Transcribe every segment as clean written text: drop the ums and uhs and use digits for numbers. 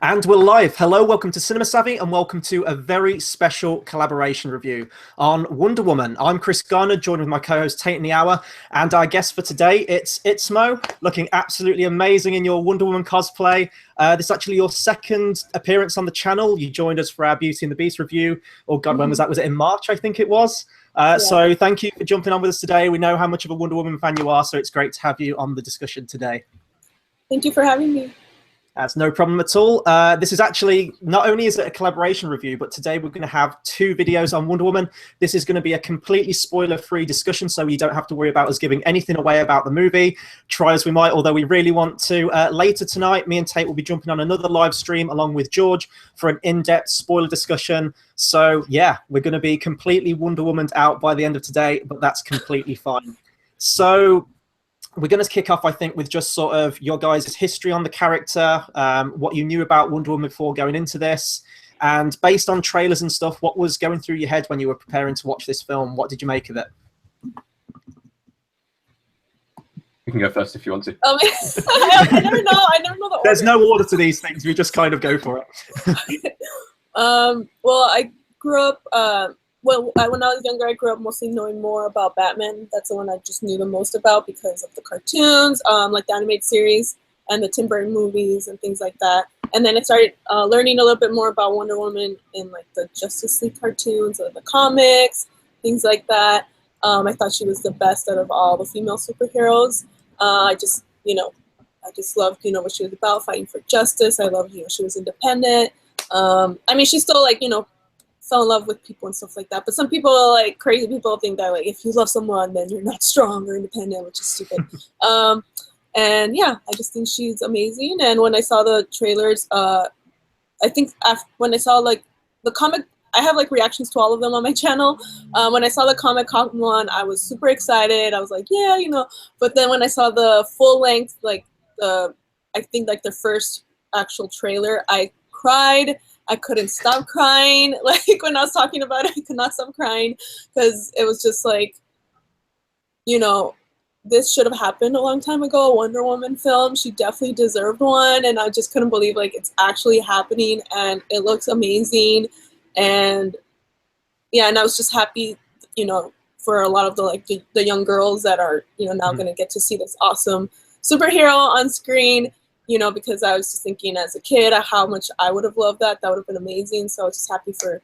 And we're live. Hello, welcome to Cinema Savvy, and welcome to a very special collaboration review on Wonder Woman. I'm Chris Garner, joined with my co-host Tayte in the hour, and our guest for today, it's Itzmoe, looking absolutely amazing in your Wonder Woman cosplay. This is actually your second appearance on the channel. You joined us for our Beauty and the Beast review. Oh God, when was that? Was it in March, I think it was? Yeah. So thank you for jumping on with us today. We know how much of a Wonder Woman fan you are, so it's great to have you on the discussion today. Thank you for having me. That's no problem at all. This is actually, not only is it a collaboration review, but today we're going to have two videos on Wonder Woman. This is going to be a completely spoiler-free discussion, so you don't have to worry about us giving anything away about the movie. Try as we might, although we really want to. Later tonight, me and Tayte will be jumping on another live stream along with George for an in-depth spoiler discussion. So yeah, we're going to be completely Wonder Womaned out by the end of today, but that's completely fine. So we're going to kick off, I think, with just sort of your guys' history on the character, what you knew about Wonder Woman before going into this, and based on trailers and stuff, what was going through your head when you were preparing to watch this film? What did you make of it? You can go first if you want to. I never know the order. There's no order to these things. We just kind of go for it. Well, I grew up. When I was younger, I grew up mostly knowing more about Batman. That's the one I just knew the most about because of the cartoons, like the animated series and the Tim Burton movies and things like that. And then I started learning a little bit more about Wonder Woman in like the Justice League cartoons or the comics, things like that. I thought she was the best out of all the female superheroes. I just loved, what she was about, fighting for justice. I loved, she was independent. I mean, she's still like, fell in love with people and stuff like that. But some people, like crazy people, think that like if you love someone, then you're not strong or independent, which is stupid. And yeah, I just think she's amazing. And when I saw the trailers, I think when I saw like the comic, I have like reactions to all of them on my channel. When I saw the Comic-Con one, I was super excited. I was like, yeah, But then when I saw the full length, like I think like the first actual trailer, I cried. I couldn't stop crying. Like when I was talking about it, I could not stop crying because it was just like, this should have happened a long time ago, a Wonder Woman film. She definitely deserved one. And I just couldn't believe like it's actually happening and it looks amazing. And yeah, and I was just happy, for a lot of the young girls that are, now going to get to see this awesome superhero on screen. Because I was just thinking as a kid how much I would have loved that. That would have been amazing. So I was just happy for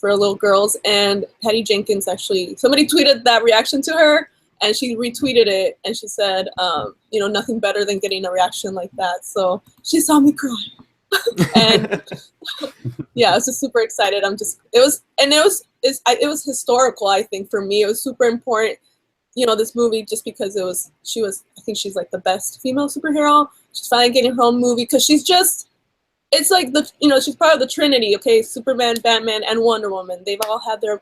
little girls. And Patty Jenkins actually, somebody tweeted that reaction to her and she retweeted it and she said, nothing better than getting a reaction like that. So she saw me cry. And yeah, I was just super excited. It was historical, I think, for me. It was super important, this movie, just because I think she's like the best female superhero. She's finally getting her own movie because it's like she's part of the Trinity, okay? Superman, Batman, and Wonder Woman. They've all had their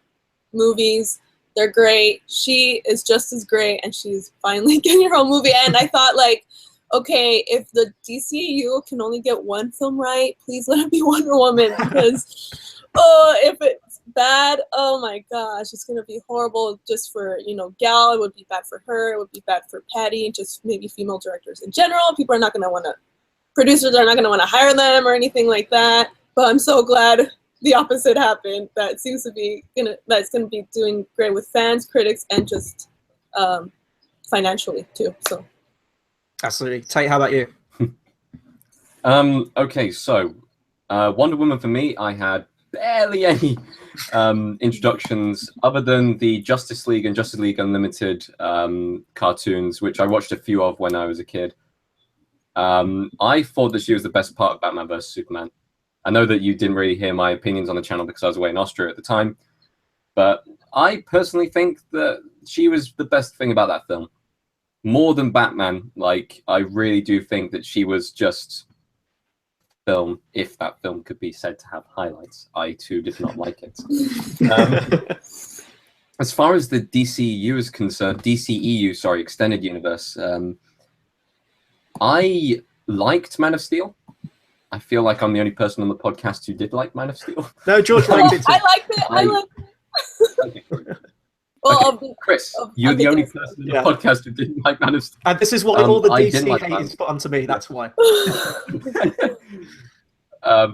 movies. They're great. She is just as great, and she's finally getting her own movie. And I thought, like, okay, if the DCU can only get one film right, please let it be Wonder Woman, because if it's bad, oh my gosh, it's gonna be horrible just for Gal. It would be bad for her. It would be bad for Patty. Just maybe female directors in general. People are not gonna want to. Producers are not gonna want to hire them or anything like that. But I'm so glad the opposite happened. That seems to be that's gonna be doing great with fans, critics, and just financially too. So absolutely. Tayte, how about you? Okay, so Wonder Woman for me, I had barely any introductions other than the Justice League and Justice League Unlimited cartoons, which I watched a few of when I was a kid. I thought that she was the best part of Batman vs Superman. I know that you didn't really hear my opinions on the channel because I was away in Austria at the time, but I personally think that she was the best thing about that film. More than Batman, like, I really do think that she was just film, if that film could be said to have highlights. I too did not like it. As far as the DCU is concerned, DCEU, sorry, extended universe, I liked Man of Steel. I feel like I'm the only person on the podcast who did like Man of Steel. No, George liked it too. I liked it. I liked it. Okay. Well, okay. Chris, you're the only person on the podcast who didn't like Man of Steel. And this is why all the DC hate is put onto me. That's why.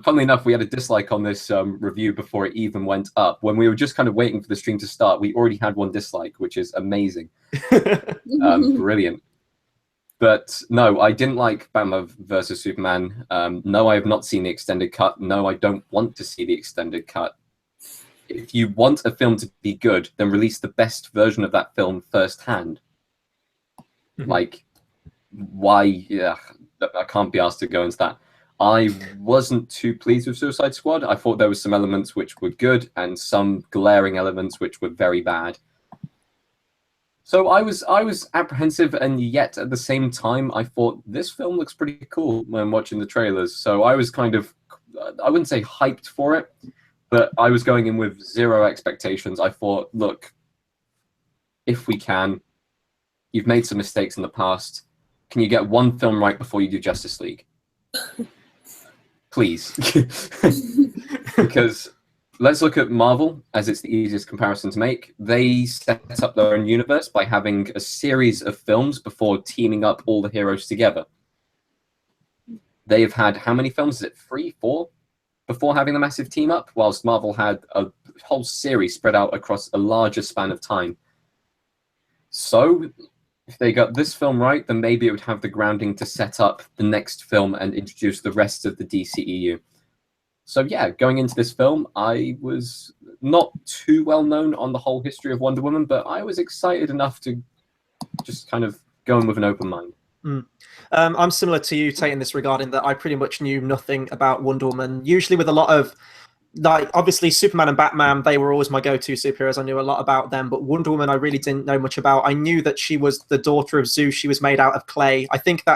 Funnily enough, we had a dislike on this review before it even went up. When we were just kind of waiting for the stream to start, we already had one dislike, which is amazing. Brilliant. But no, I didn't like Batman versus Superman. No, I have not seen the extended cut. No, I don't want to see the extended cut. If you want a film to be good, then release the best version of that film firsthand. Like, why? Yeah, I can't be asked to go into that. I wasn't too pleased with Suicide Squad. I thought there were some elements which were good and some glaring elements which were very bad. So I was apprehensive, and yet at the same time, I thought this film looks pretty cool when watching the trailers. So I was kind of, I wouldn't say hyped for it, but I was going in with zero expectations. I thought, look, if we can, you've made some mistakes in the past. Can you get one film right before you do Justice League? Please. Because let's look at Marvel, as it's the easiest comparison to make. They set up their own universe by having a series of films before teaming up all the heroes together. They've had how many films? Is it 3, 4? Before having the massive team up, whilst Marvel had a whole series spread out across a larger span of time. So if they got this film right, then maybe it would have the grounding to set up the next film and introduce the rest of the DCEU. So yeah, going into this film, I was not too well known on the whole history of Wonder Woman, but I was excited enough to just kind of go in with an open mind. I'm similar to you, Tate, in this regard, in that I pretty much knew nothing about Wonder Woman. Usually with a lot of, like, obviously Superman and Batman, they were always my go-to superheroes. I knew a lot about them, but Wonder Woman I really didn't know much about. I knew that she was the daughter of Zeus. She was made out of clay. I think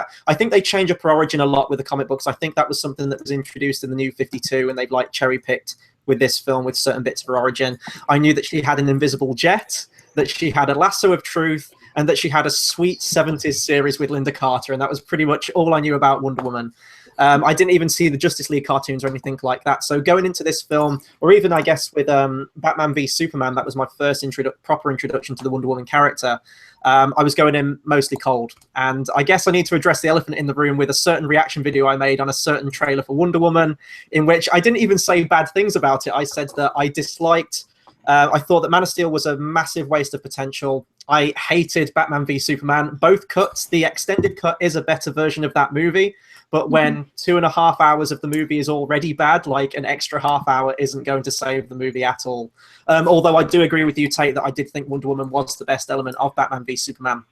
they change up her origin a lot with the comic books. I think that was something that was introduced in the New 52, and they've like cherry-picked with this film with certain bits of her origin. I knew that she had an invisible jet, that she had a lasso of truth, and that she had a sweet 70s series with Linda Carter, and that was pretty much all I knew about Wonder Woman. I didn't even see the Justice League cartoons or anything like that. So going into this film, or even I guess with Batman v Superman, that was my first proper introduction to the Wonder Woman character. I was going in mostly cold. And I guess I need to address the elephant in the room with a certain reaction video I made on a certain trailer for Wonder Woman, in which I didn't even say bad things about it. I said that I disliked, I thought that Man of Steel was a massive waste of potential. I hated Batman v Superman. Both cuts, the extended cut is a better version of that movie. But when 2.5 hours of the movie is already bad, like an extra half hour isn't going to save the movie at all. Although I do agree with you, Tate, that I did think Wonder Woman was the best element of Batman v Superman.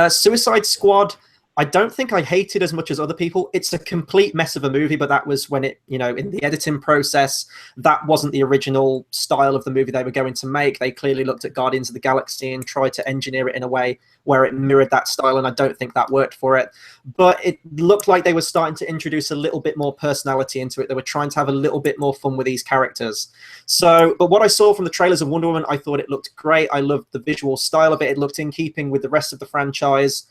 Suicide Squad, I don't think I hated as much as other people. It's a complete mess of a movie, but that was when it, you know, in the editing process, that wasn't the original style of the movie they were going to make. They clearly looked at Guardians of the Galaxy and tried to engineer it in a way where it mirrored that style, and I don't think that worked for it. But it looked like they were starting to introduce a little bit more personality into it. They were trying to have a little bit more fun with these characters. So, but what I saw from the trailers of Wonder Woman, I thought it looked great. I loved the visual style of it. It looked in keeping with the rest of the franchise.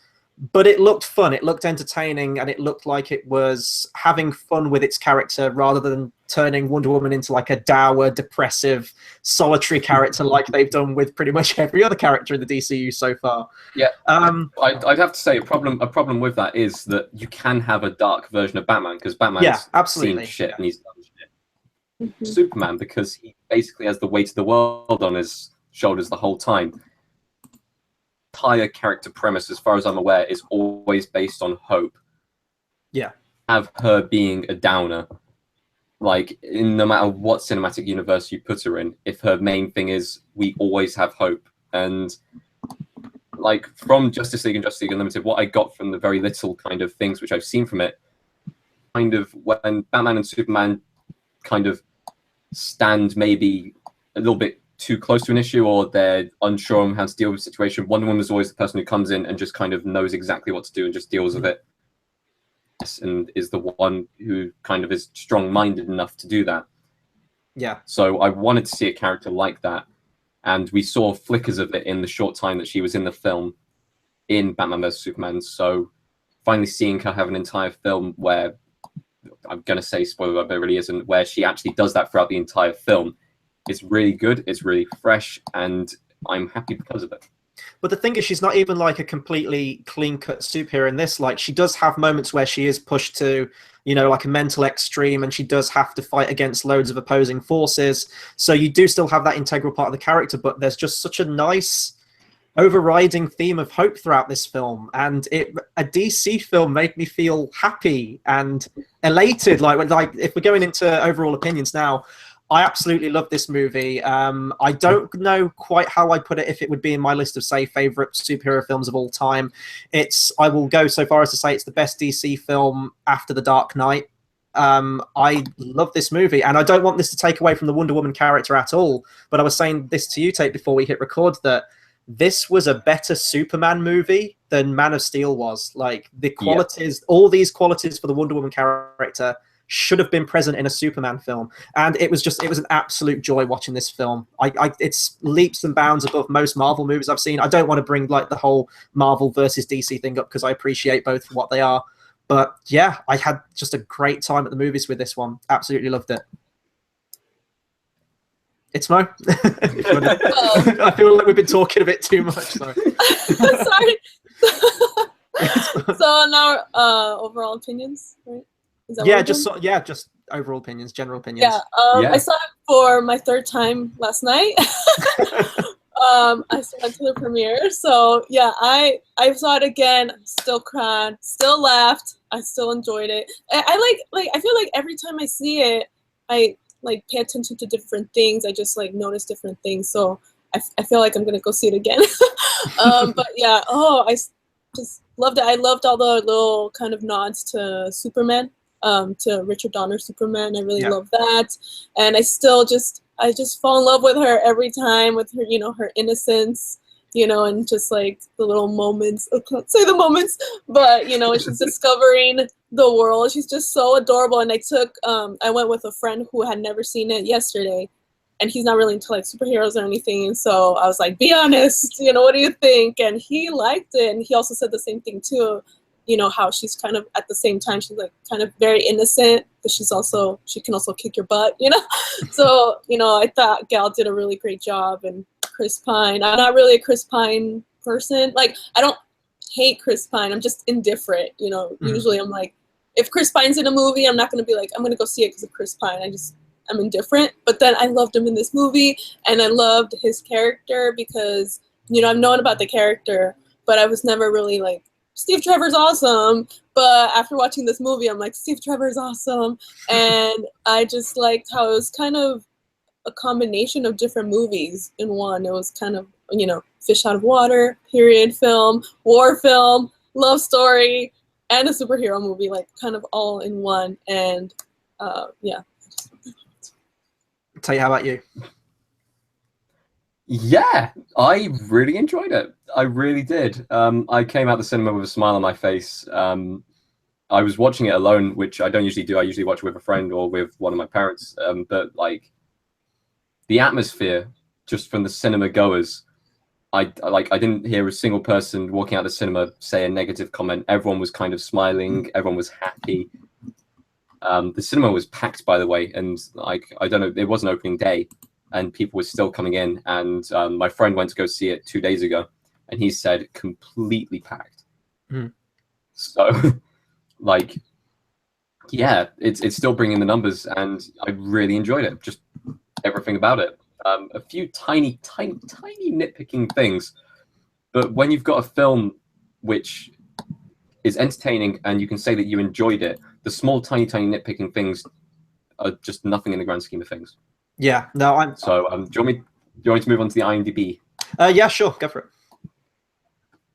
But it looked fun, it looked entertaining, and it looked like it was having fun with its character rather than turning Wonder Woman into like a dour, depressive, solitary character like they've done with pretty much every other character in the DCU so far. Yeah, I'd have to say a problem with that is that you can have a dark version of Batman, because Batman's seen shit and he's done shit. Superman, because he basically has the weight of the world on his shoulders the whole time. Entire character premise, as far as I'm aware, is always based on hope. Yeah. Have her being a downer. Like, no matter what cinematic universe you put her in, if her main thing is, we always have hope. And, like, from Justice League and Justice League Unlimited, what I got from the very little kind of things which I've seen from it, kind of when Batman and Superman kind of stand maybe a little bit too close to an issue, or they're unsure on how to deal with the situation, Wonder Woman is always the person who comes in and just kind of knows exactly what to do and just deals with it, and is the one who kind of is strong-minded enough to do that. Yeah. So I wanted to see a character like that, and we saw flickers of it in the short time that she was in the film in Batman vs Superman. So finally seeing her have an entire film where, I'm going to say spoiler, but it really isn't, where she actually does that throughout the entire film, it's really good, it's really fresh, and I'm happy because of it. But the thing is, she's not even like a completely clean-cut superhero in this. Like, she does have moments where she is pushed to, like a mental extreme, and she does have to fight against loads of opposing forces. So you do still have that integral part of the character, but there's just such a nice overriding theme of hope throughout this film. And a DC film made me feel happy and elated. Like if we're going into overall opinions now, I absolutely love this movie. I don't know quite how I'd put it if it would be in my list of, say, favorite superhero films of all time. I will go so far as to say it's the best DC film after The Dark Knight. I love this movie, and I don't want this to take away from the Wonder Woman character at all. But I was saying this to you, Tate, before we hit record, that this was a better Superman movie than Man of Steel was. Like, the qualities, all these qualities for the Wonder Woman character should have been present in a Superman film, and it was an absolute joy watching this film. It's leaps and bounds above most Marvel movies I've seen. I don't want to bring like the whole Marvel versus DC thing up because I appreciate both for what they are, but yeah, I had just a great time at the movies with this one. Absolutely loved it. Itzmoe? I feel like we've been talking a bit too much. Sorry. Sorry. So now, overall opinions, right? Just overall opinions, general opinions. I saw it for my third time last night. I still went to the premiere, so yeah, I saw it again. Still cried, still laughed. I still enjoyed it. I feel like every time I see it, I like pay attention to different things. I just like notice different things. So I feel like I'm gonna go see it again. But yeah, I just loved it. I loved all the little kind of nods to Superman. To Richard Donner's Superman. I really love that. And I just fall in love with her every time, with her, her innocence, and just like the little moments. I can't say the moments, but she's discovering the world. She's just so adorable. And I went with a friend who had never seen it yesterday, and he's not really into like superheroes or anything. And so I was like, be honest, what do you think? And he liked it. And he also said the same thing too. How she's kind of at the same time, she's like kind of very innocent, but she can also kick your butt, So, I thought Gal did a really great job. And Chris Pine, I'm not really a Chris Pine person. Like, I don't hate Chris Pine. I'm just indifferent, Usually I'm like, if Chris Pine's in a movie, I'm not going to be like, I'm going to go see it because of Chris Pine. I'm indifferent. But then I loved him in this movie, and I loved his character because, I've known about the character, but I was never really like, Steve Trevor's awesome, but after watching this movie, I'm like, Steve Trevor's awesome, and I just liked how it was kind of a combination of different movies in one. It was kind of, fish out of water, period film, war film, love story, and a superhero movie, like kind of all in one, and yeah. Tell you, how about you? Yeah, I really enjoyed it. I really did. I came out the cinema with a smile on my face. I was watching it alone, which I don't usually do. I usually watch it with a friend or with one of my parents. But like the atmosphere just from the cinema goers, I didn't hear a single person walking out the cinema say a negative comment. Everyone was kind of smiling. Everyone was happy. The cinema was packed, by the way, and I don't know, it wasn't opening day, and people were still coming in. And my friend went to go see it 2 days ago, and he said completely packed. So, like, yeah, it's still bringing the numbers, and I really enjoyed it. Just everything about it. A few tiny nitpicking things, but when you've got a film which is entertaining and you can say that you enjoyed it, the small, tiny nitpicking things are just nothing in the grand scheme of things. Yeah, no, I'm. So, do you want me to move on to the IMDb? Yeah, sure, go for it.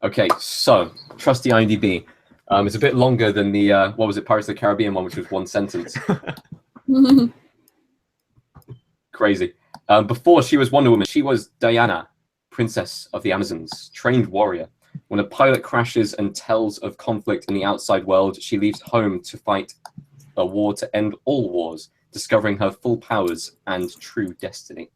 Okay, so trusty IMDb. It's a bit longer than the what was it, Pirates of the Caribbean one, which was one sentence. Crazy. Before she was Wonder Woman, she was Diana, Princess of the Amazons, trained warrior. When a pilot crashes and tells of conflict in the outside world, she leaves home to fight a war to end all wars, discovering her full powers and true destiny.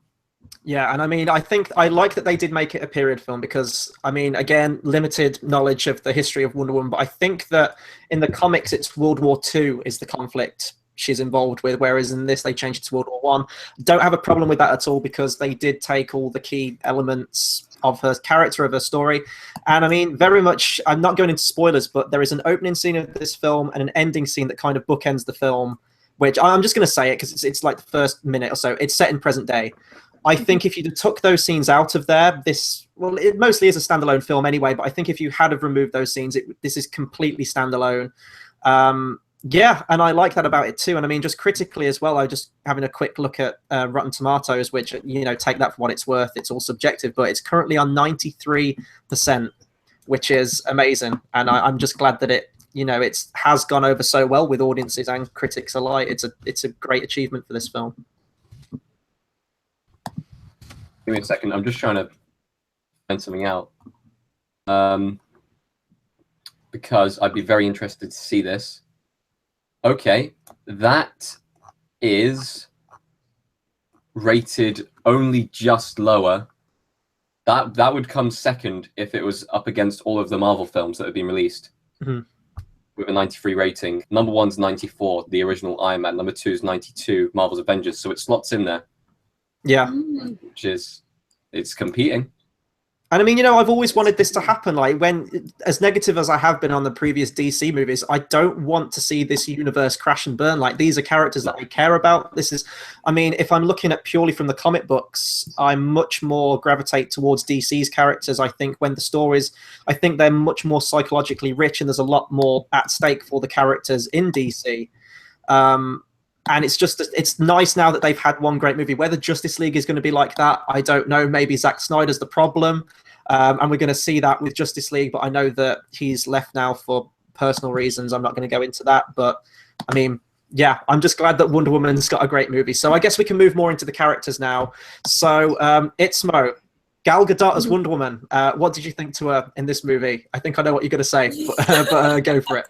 Yeah, and I mean, I think I like that they did make it a period film because, I mean, again, limited knowledge of the history of Wonder Woman, but I think that in the comics, it's World War II is the conflict she's involved with, whereas in this they changed it to World War One. Don't have a problem with that at all, because they did take all the key elements of her character, of her story. And I mean, very much, I'm not going into spoilers, but there is an opening scene of this film and an ending scene that kind of bookends the film, which I'm just going to say it because it's like the first minute or so. It's set in present day. I think if you took those scenes out of there, well, it mostly is a standalone film anyway, but I think if you had have removed those scenes, this is completely standalone. Yeah, and I like that about it too. And I mean, just critically as well, I just having a quick look at Rotten Tomatoes, which, you know, take that for what it's worth. It's all subjective, but it's currently on 93%, which is amazing. And I'm just glad that it, you know, it has gone over so well with audiences and critics alike. It's a great achievement for this film. Give me a second. I'm just trying to find something out. Because I'd be very interested to see this. Okay, that is rated only just lower. That would come second if it was up against all of the Marvel films that have been released. Mm-hmm. With a 93 rating. Number 1's 94, the original Iron Man. Number 2 is 92, Marvel's Avengers. So it slots in there. Yeah. Which is, it's competing. And I mean, you know, I've always wanted this to happen. Like, as negative as I have been on the previous DC movies, I don't want to see this universe crash and burn. Like, these are characters that I care about. This is, I mean, if I'm looking at purely from the comic books, I much more gravitate towards DC's characters. I think when the stories, I think they're much more psychologically rich, and there's a lot more at stake for the characters in DC. And it's nice now that they've had one great movie. Whether Justice League is going to be like that, I don't know. Maybe Zack Snyder's the problem. And we're going to see that with Justice League, but I know that he's left now for personal reasons. I'm not going to go into that. But, I mean, yeah, I'm just glad that Wonder Woman's got a great movie. So I guess we can move more into the characters now. So, Itzmoe, Gal Gadot as Wonder Woman. What did you think to her in this movie? I think I know what you're going to say, but go for it.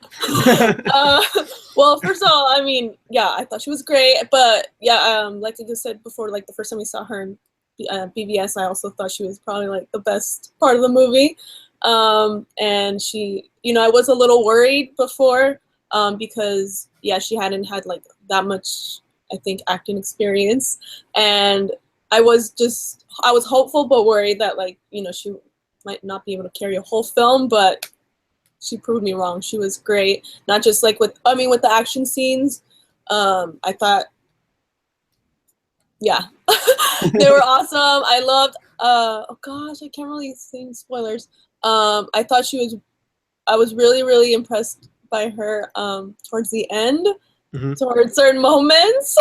Well, first of all, I mean, yeah, I thought she was great. But, yeah, like I just said before, like the first time we saw her in BVS, I also thought she was probably like the best part of the movie. And she, you know, I was a little worried before because, yeah, she hadn't had like that much, I think, acting experience. And I was hopeful but worried that, like, you know, she might not be able to carry a whole film, but she proved me wrong. She was great. Not just like with the action scenes. I thought, yeah, they were awesome. I loved, oh gosh, I can't really say spoilers. I was really, really impressed by her towards the end, towards certain moments.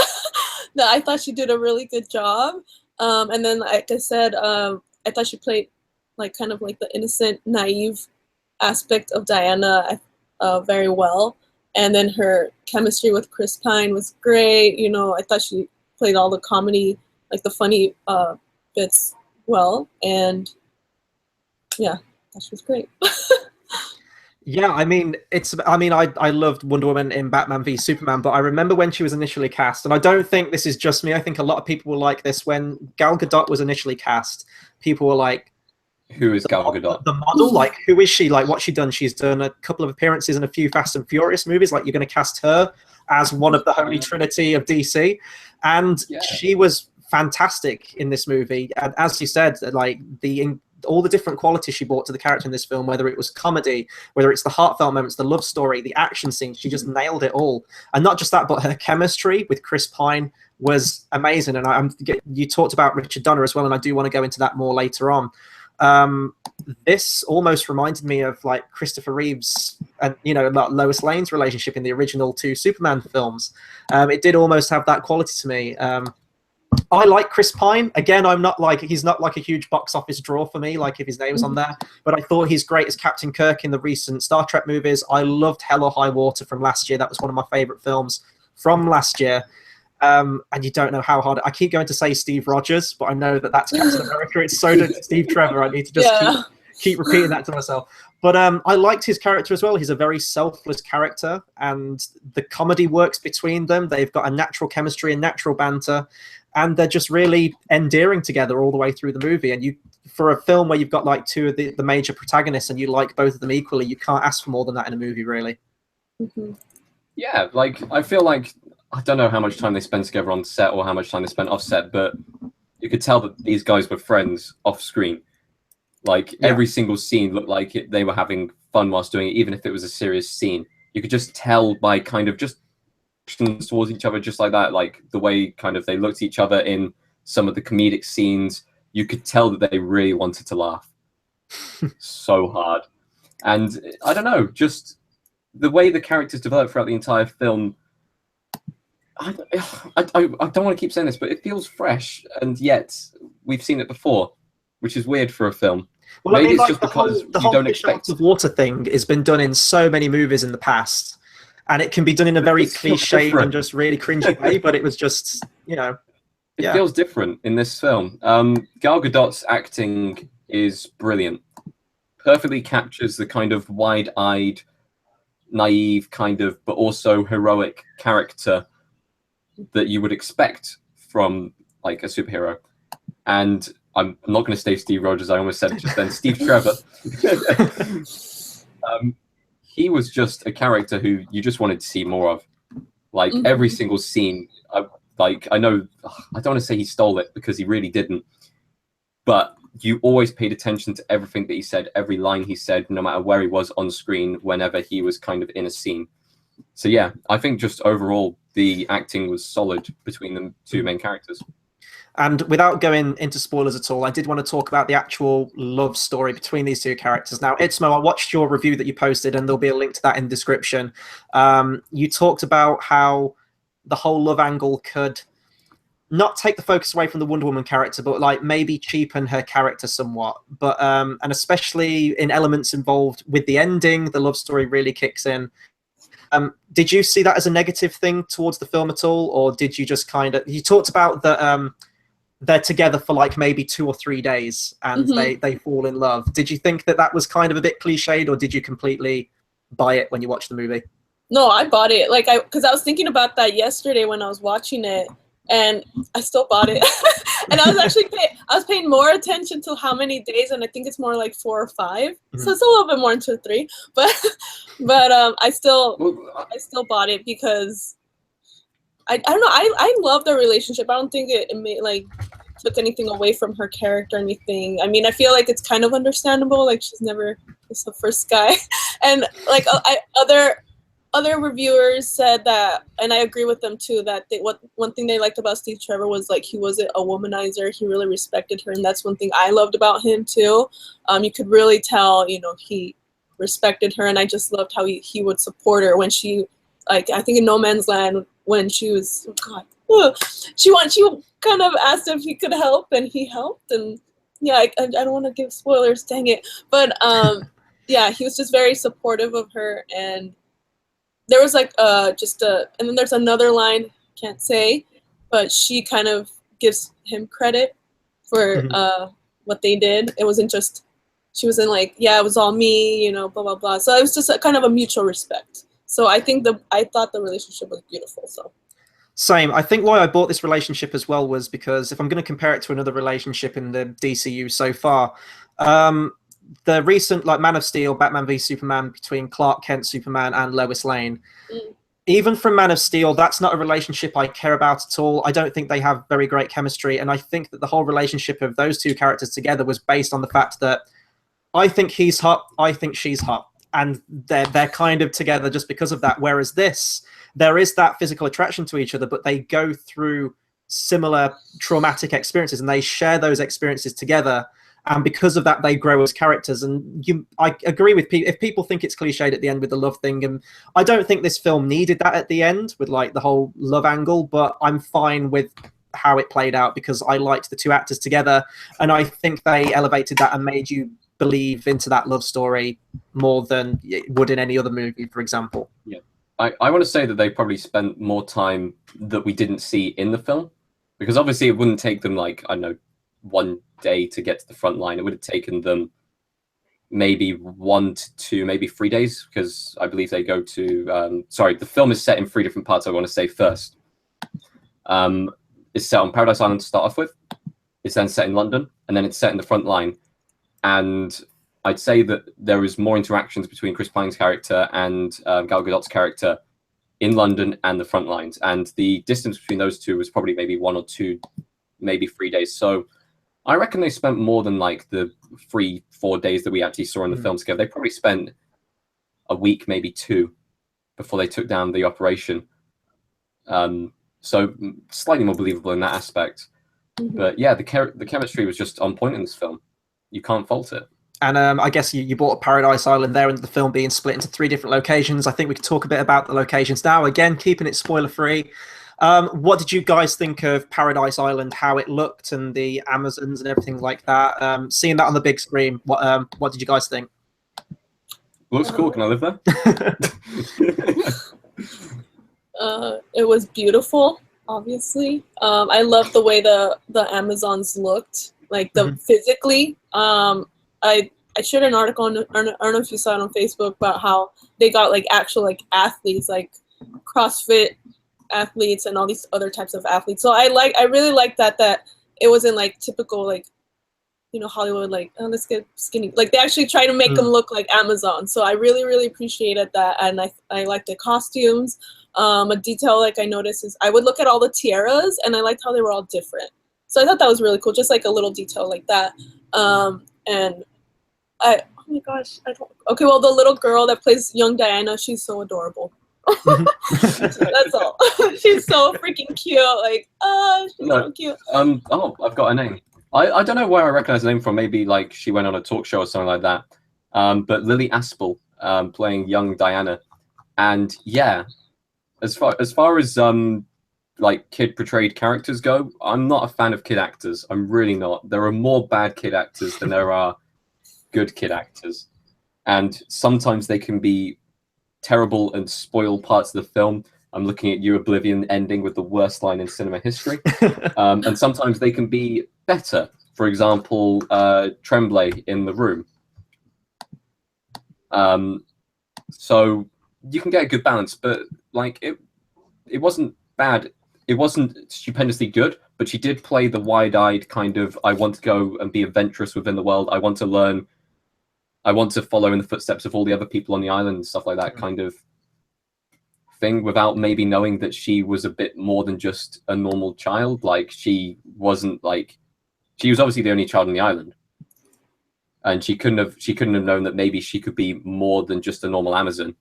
That I thought she did a really good job. And then, like I said, I thought she played like kind of like the innocent, naive aspect of Diana very well. And then her chemistry with Chris Pine was great. You know, I thought she played all the comedy, like the funny bits well. And yeah, that she was great. Yeah, I mean, I loved Wonder Woman in Batman v Superman, but I remember when she was initially cast, and I don't think this is just me, I think a lot of people were like this. When Gal Gadot was initially cast, people were like, who is Gal Gadot? The model? Like, who is she? Like, what's she done? She's done a couple of appearances in a few Fast and Furious movies. Like, you're going to cast her as one of the Holy Trinity of DC. And she was fantastic in this movie. And as you said, like, all the different qualities she brought to the character in this film, whether it was comedy, whether it's the heartfelt moments, the love story, the action scenes, she just nailed it all. And not just that, but her chemistry with Chris Pine was amazing. And you talked about Richard Donner as well, and I do want to go into that more later on. This almost reminded me of like Christopher Reeve's and, you know, Lois Lane's relationship in the original 2 Superman films. It did almost have that quality to me. I like Chris Pine. Again, he's not like a huge box office draw for me, like if his name's on there, but I thought he's great as Captain Kirk in the recent Star Trek movies. I loved Hell or High Water from last year. That was one of my favorite films from last year. And you don't know how hard I keep going to say Steve Rogers, but I know that's Captain America. It's so Steve Trevor. I need to just keep repeating that to myself. But I liked his character as well. He's a very selfless character, and the comedy works between them. They've got a natural chemistry and natural banter, and they're just really endearing together all the way through the movie. And for a film where you've got like 2 of the major protagonists and you like both of them equally, you can't ask for more than that in a movie, really. Yeah, like I feel like I don't know how much time they spent together on set or how much time they spent off set, but you could tell that these guys were friends off screen. Like every single scene looked like they were having fun whilst doing it, even if it was a serious scene. You could just tell by kind of just towards each other, just like that, like the way kind of they looked at each other in some of the comedic scenes. You could tell that they really wanted to laugh so hard. And I don't know, just the way the characters develop throughout the entire film. I don't want to keep saying this, but it feels fresh, and yet we've seen it before, which is weird for a film. Well, Maybe I mean, it's like just the because whole, you whole don't fish expect. out of water thing has been done in so many movies in the past, and it can be done in a very It feels cliched different. and just really cringy way. But it was just, you know, It feels different in this film. Gal Gadot's acting is brilliant. Perfectly captures the kind of wide-eyed, naive kind of, but also heroic character that you would expect from like a superhero. And I'm not going to say Steve Rogers. I almost said it just then. Steve Trevor. He was just a character who you just wanted to see more of. Like every single scene. I know, I don't want to say he stole it because he really didn't. But you always paid attention to everything that he said, every line he said, no matter where he was on screen, whenever he was kind of in a scene. So yeah, I think just overall, the acting was solid between the two main characters. And without going into spoilers at all, I did want to talk about the actual love story between these two characters. Now, Itzmoe, I watched your review that you posted, and there'll be a link to that in the description. You talked about how the whole love angle could not take the focus away from the Wonder Woman character, but like maybe cheapen her character somewhat. But and especially in elements involved with the ending, the love story really kicks in. Did you see that as a negative thing towards the film at all, or did you just kind of? You talked about that they're together for like maybe 2 or 3 days and they fall in love. Did you think that that was kind of a bit cliched, or did you completely buy it when you watched the movie? No, I bought it. Like because I was thinking about that yesterday when I was watching it, and I still bought it. And I was actually paying more attention to how many days, and I think it's more like 4 or 5. So it's a little bit more than 2 or 3. But I still bought it because I don't know. I love their relationship. I don't think it made like took anything away from her character or anything. I mean, I feel like it's kind of understandable. Like she's never just the first guy, and like other reviewers said that, and I agree with them too, that one thing they liked about Steve Trevor was like he wasn't a womanizer. He really respected her, and that's one thing I loved about him too. You could really tell, you know, he respected her, and I just loved how he would support her when she, like I think in No Man's Land when she was she kind of asked if he could help, and he helped, and yeah, I don't want to give spoilers, dang it, but yeah, he was just very supportive of her. And there was like and then there's another line, can't say, but she kind of gives him credit for what they did. It wasn't just, she wasn't like, yeah, it was all me, you know, blah blah blah. So it was just a kind of a mutual respect. So I thought the relationship was beautiful. So same. I think why I bought this relationship as well was because if I'm going to compare it to another relationship in the DCU so far, the recent like Man of Steel, Batman v Superman between Clark Kent, Superman, and Lois Lane. Even from Man of Steel, that's not a relationship I care about at all. I don't think they have very great chemistry, and I think that the whole relationship of those two characters together was based on the fact that I think he's hot, I think she's hot, and they're kind of together just because of that. Whereas this, there is that physical attraction to each other, but they go through similar traumatic experiences, and they share those experiences together. And because of that, they grow as characters. And I agree with people. If people think it's cliched at the end with the love thing, and I don't think this film needed that at the end with like the whole love angle, but I'm fine with how it played out because I liked the two actors together. And I think they elevated that and made you believe into that love story more than it would in any other movie, for example. Yeah. I want to say that they probably spent more time that we didn't see in the film, because obviously it wouldn't take them like, I don't know, 1 day to get to the front line. It would have taken them maybe 1 to 2, maybe 3 days, because I believe they go to sorry, the film is set in 3 different parts. I want to say first. It's set on Paradise Island to start off with. It's then set in London, and then it's set in the front line. And I'd say that there is more interactions between Chris Pine's character and Gal Gadot's character in London and the front lines. And the distance between those two was probably maybe 1 or 2, maybe 3 days. So I reckon they spent more than like the 3-4 days that we actually saw in the film together. They probably spent a week, maybe 2, before they took down the operation. So slightly more believable in that aspect. But yeah, the chemistry was just on point in this film. You can't fault it. And I guess you brought up Paradise Island there, and the film being split into 3 different locations. I think we could talk a bit about the locations now. Again, keeping it spoiler-free. What did you guys think of Paradise Island, how it looked, and the Amazons and everything like that? Seeing that on the big screen, what did you guys think? Looks cool. Can I live there? It was beautiful, obviously. I love the way the Amazons looked, like physically. I shared an article, I don't know if you saw it on Facebook, about how they got like actual like athletes, like CrossFit athletes and all these other types of athletes. So I really like that it wasn't like typical, like, you know, Hollywood, like, oh, let's get skinny. Like, they actually try to make them look like Amazon. So I really, really appreciated that. And I like the costumes. A detail like I noticed is I would look at all the tiaras, and I liked how they were all different. So I thought that was really cool, just like a little detail like that. And oh my gosh, okay, well, the little girl that plays young Diana, she's so adorable. That's all. She's so freaking cute. Like, she's so cute. Oh, I've got a name. I don't know where I recognize the name from. Maybe like she went on a talk show or something like that. But Lily Aspel playing young Diana, and yeah, as far as like kid portrayed characters go, I'm not a fan of kid actors. I'm really not. There are more bad kid actors than there are good kid actors, and sometimes they can be terrible and spoil parts of the film. I'm looking at you, Oblivion, ending with the worst line in cinema history. And sometimes they can be better. For example, Tremblay in The Room. So you can get a good balance, but like it wasn't bad. It wasn't stupendously good, but she did play the wide-eyed kind of, I want to go and be adventurous within the world. I want to learn. I want to follow in the footsteps of all the other people on the island and stuff like that kind of thing, without maybe knowing that she was a bit more than just a normal child. Like, she wasn't like, she was obviously the only child on the island, and she couldn't have known that maybe she could be more than just a normal Amazon.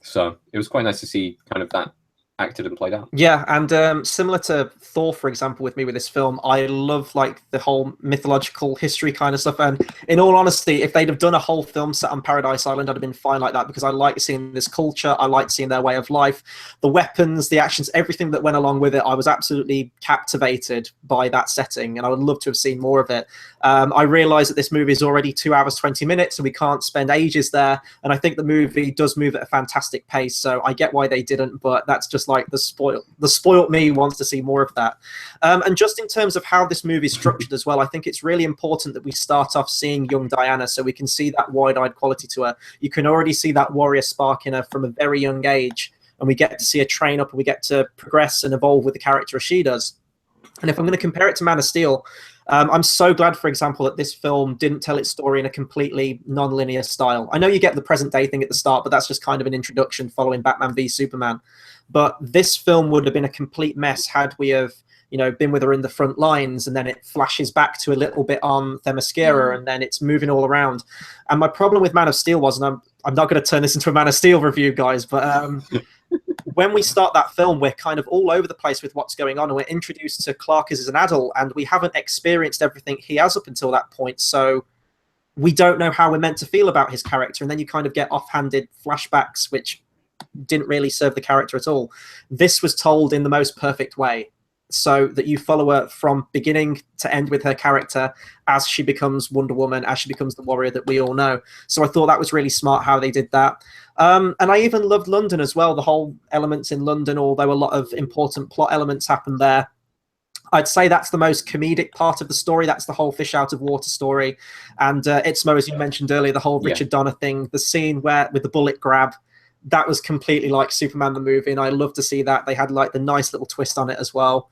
So it was quite nice to see kind of that acted and played out. Yeah, and similar to Thor, for example, with me with this film, I love like the whole mythological history kind of stuff. And in all honesty, if they'd have done a whole film set on Paradise Island, I'd have been fine like that, because I like seeing this culture, I like seeing their way of life, the weapons, the actions, everything that went along with it. I was absolutely captivated by that setting, and I would love to have seen more of it. I realise that this movie is already 2 hours 20 minutes, and we can't spend ages there. And I think the movie does move at a fantastic pace, so I get why they didn't, but that's just like the spoiled me wants to see more of that. And just in terms of how this movie is structured as well, I think it's really important that we start off seeing young Diana, so we can see that wide-eyed quality to her. You can already see that warrior spark in her from a very young age, and we get to see her train up, and we get to progress and evolve with the character as she does. And if I'm going to compare it to Man of Steel, I'm so glad, for example, that this film didn't tell its story in a completely non-linear style. I know you get the present day thing at the start, but that's just kind of an introduction following Batman v Superman. But this film would have been a complete mess had we have, you know, been with her in the front lines, and then it flashes back to a little bit on Themyscira, and then it's moving all around. And my problem with Man of Steel was, and I'm not going to turn this into a Man of Steel review, guys, but when we start that film, we're kind of all over the place with what's going on, and we're introduced to Clark as an adult, and we haven't experienced everything he has up until that point, so we don't know how we're meant to feel about his character, and then you kind of get offhanded flashbacks, which didn't really serve the character at all. This was told in the most perfect way, so that you follow her from beginning to end with her character as she becomes Wonder Woman, as she becomes the warrior that we all know. So I thought that was really smart how they did that. And I even loved London as well, the whole elements in London, although a lot of important plot elements happen there. I'd say that's the most comedic part of the story. That's the whole fish out of water story. And Itzmoe, as you mentioned earlier, the whole Richard Donner thing, the scene where with the bullet grab, that was completely like Superman the movie, and I love to see that. They had like the nice little twist on it as well.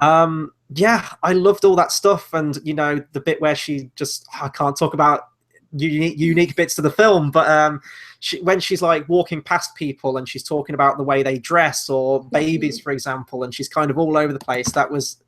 Yeah, I loved all that stuff, and you know, the bit where she just, I can't talk about unique bits to the film. But when she's like walking past people and she's talking about the way they dress or babies, for example, and she's kind of all over the place,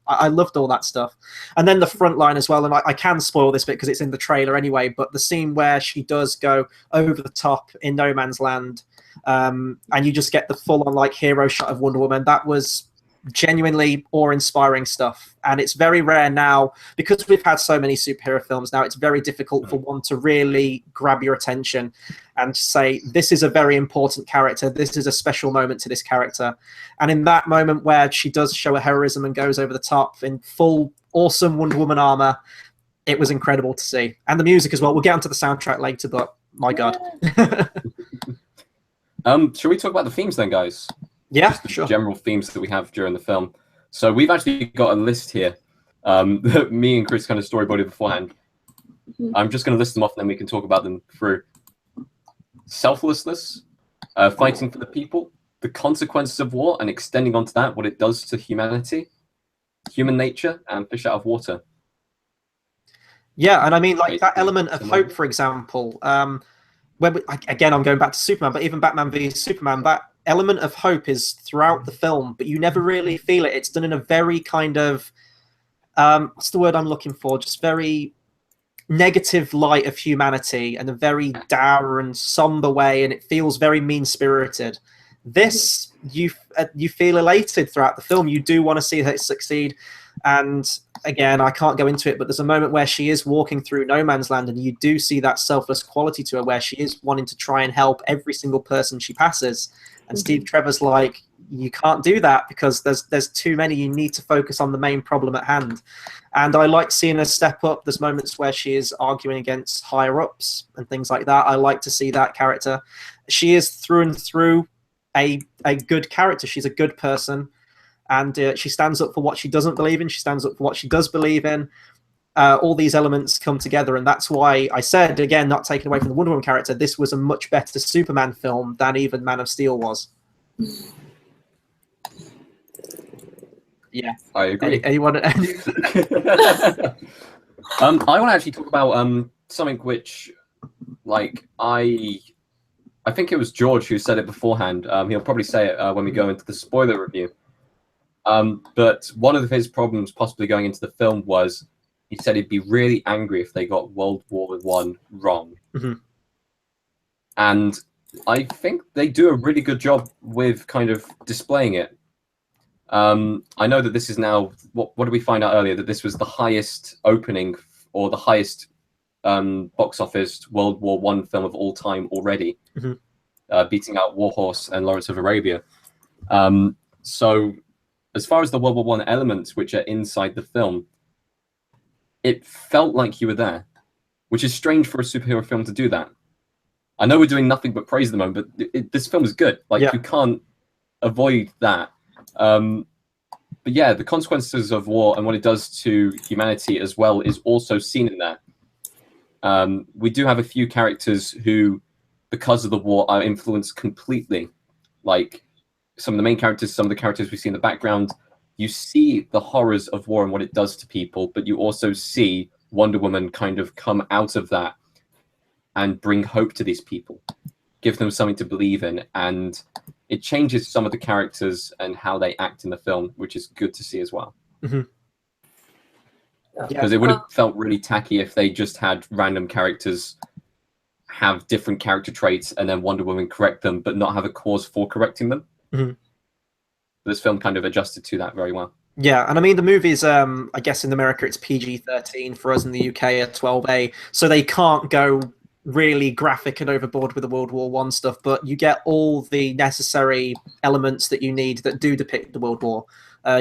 I loved all that stuff. And then the front line as well, and I can spoil this bit because it's in the trailer anyway, but the scene where she does go over the top in no man's land, and you just get the full on like hero shot of Wonder Woman, that was genuinely awe-inspiring stuff. And it's very rare now, because we've had so many superhero films now, it's very difficult for one to really grab your attention and say, this is a very important character, this is a special moment to this character. And in that moment where she does show her heroism and goes over the top in full awesome Wonder Woman armor, it was incredible to see. And the music as well. We'll get onto the soundtrack later, but my God. Shall we talk about the themes then, guys? Yeah, just the sure. general themes that we have during the film. So we've actually got a list here that me and Chris kind of storyboarded beforehand. I'm just going to list them off and then we can talk about them through. Selflessness, fighting for the people, the consequences of war, and extending onto that, what it does to humanity, human nature, and fish out of water. Yeah, and I mean, like that element of hope, for example. Again, I'm going back to Superman, but even Batman v Superman, that element of hope is throughout the film, but you never really feel it. It's done in a very kind of, what's the word I'm looking for? Just very negative light of humanity, and a very dour and somber way, and it feels very mean-spirited. This, you feel elated throughout the film. You do want to see her succeed. And again, I can't go into it, but there's a moment where she is walking through no man's land, and you do see that selfless quality to her, where she is wanting to try and help every single person she passes. And Steve Trevor's like, you can't do that because there's too many. You need to focus on the main problem at hand. And I like seeing her step up. There's moments where she is arguing against higher ups and things like that. I like to see that character. She is through and through a good character. She's a good person. And she stands up for what she doesn't believe in. She stands up for what she does believe in. All these elements come together, and that's why I said, again, not taken away from the Wonder Woman character, this was a much better Superman film than even Man of Steel was. Yeah, I agree. Anyone? I want to actually talk about something which, like, I think it was George who said it beforehand. He'll probably say it when we go into the spoiler review. But one of his problems possibly going into the film was he said he'd be really angry if they got World War I wrong. Mm-hmm. And I think they do a really good job with kind of displaying it. I know that this is now, what did we find out earlier? That this was the highest opening or the highest box office World War I film of all time already, beating out War Horse and Lawrence of Arabia. So as far as the World War I elements which are inside the film, it felt like you were there, which is strange for a superhero film to do that. I know we're doing nothing but praise the moment, but this film is good. Like, you can't avoid that. But yeah, the consequences of war and what it does to humanity as well is also seen in there. We do have a few characters who, because of the war, are influenced completely. Like some of the main characters, some of the characters we see in the background, you see the horrors of war and what it does to people, but you also see Wonder Woman kind of come out of that and bring hope to these people, give them something to believe in, and it changes some of the characters and how they act in the film, which is good to see as well. Because it would have felt really tacky if they just had random characters have different character traits and then Wonder Woman correct them, but not have a cause for correcting them. This film kind of adjusted to that very well. Yeah, and I mean, the movie's, I guess in America it's PG-13, for us in the UK at 12A, so they can't go really graphic and overboard with the World War I stuff, but you get all the necessary elements that you need that do depict the World War.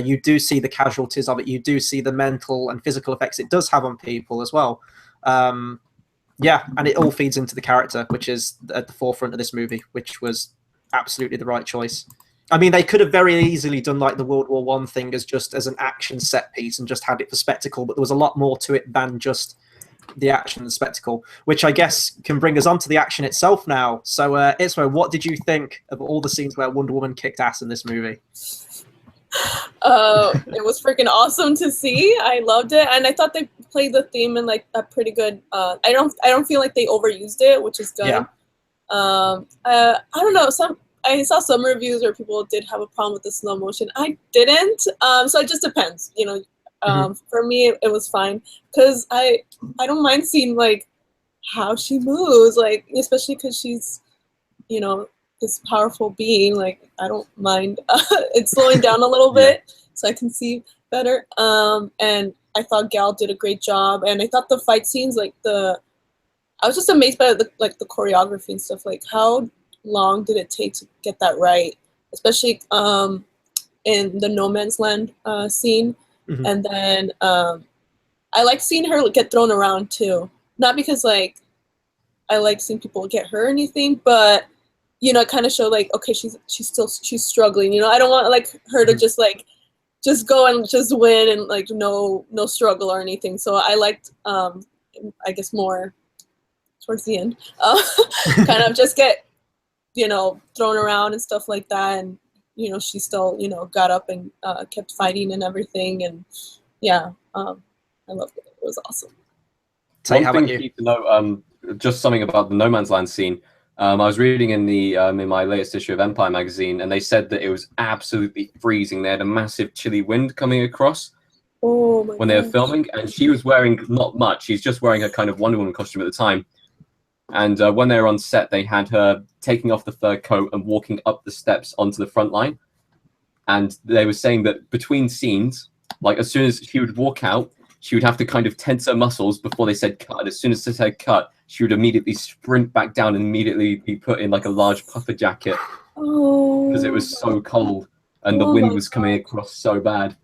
You do see the casualties of it, you do see the mental and physical effects it does have on people as well. Yeah, and it all feeds into the character, which is at the forefront of this movie, which was absolutely the right choice. I mean, they could have very easily done like the World War I thing as an action set piece and just had it for spectacle, but there was a lot more to it than just the action and the spectacle, which I guess can bring us on to the action itself now. So, Itzmoe, what did you think of all the scenes where Wonder Woman kicked ass in this movie? It was freaking awesome to see. I loved it, and I thought they played the theme in like a pretty good. I don't feel like they overused it, which is good. Yeah. I don't know. I saw some reviews where people did have a problem with the slow motion. I didn't. So it just depends. You know, for me it was fine because I don't mind seeing like how she moves, like especially because she's, you know, this powerful being. Like I don't mind it slowing down a little bit so I can see better. And I thought Gal did a great job, and I thought the fight scenes, like I was just amazed by the choreography and stuff. Like how long did it take to get that right, especially in the no man's land scene. And then I like seeing her get thrown around too, not because like I like seeing people get hurt or anything, but you know, it kind of showed like, okay, she's struggling, you know. I don't want like her to just go and just win and like no struggle or anything. So I liked I guess more towards the end kind of just get, you know, thrown around and stuff like that, and you know, she still, you know, got up and kept fighting and everything, and yeah, I loved it. It was awesome. Tayte, One thing to know, just something about the No Man's Land scene. I was reading in my latest issue of Empire magazine, and they said that it was absolutely freezing. They had a massive chilly wind coming across when they were filming, and she was wearing not much. She's just wearing a kind of Wonder Woman costume at the time. And when they were on set, they had her taking off the fur coat and walking up the steps onto the front line. And they were saying that between scenes, like as soon as she would walk out, she would have to kind of tense her muscles before they said cut. And as soon as they said cut, she would immediately sprint back down and immediately be put in like a large puffer jacket because it was so cold and the wind was coming across so bad.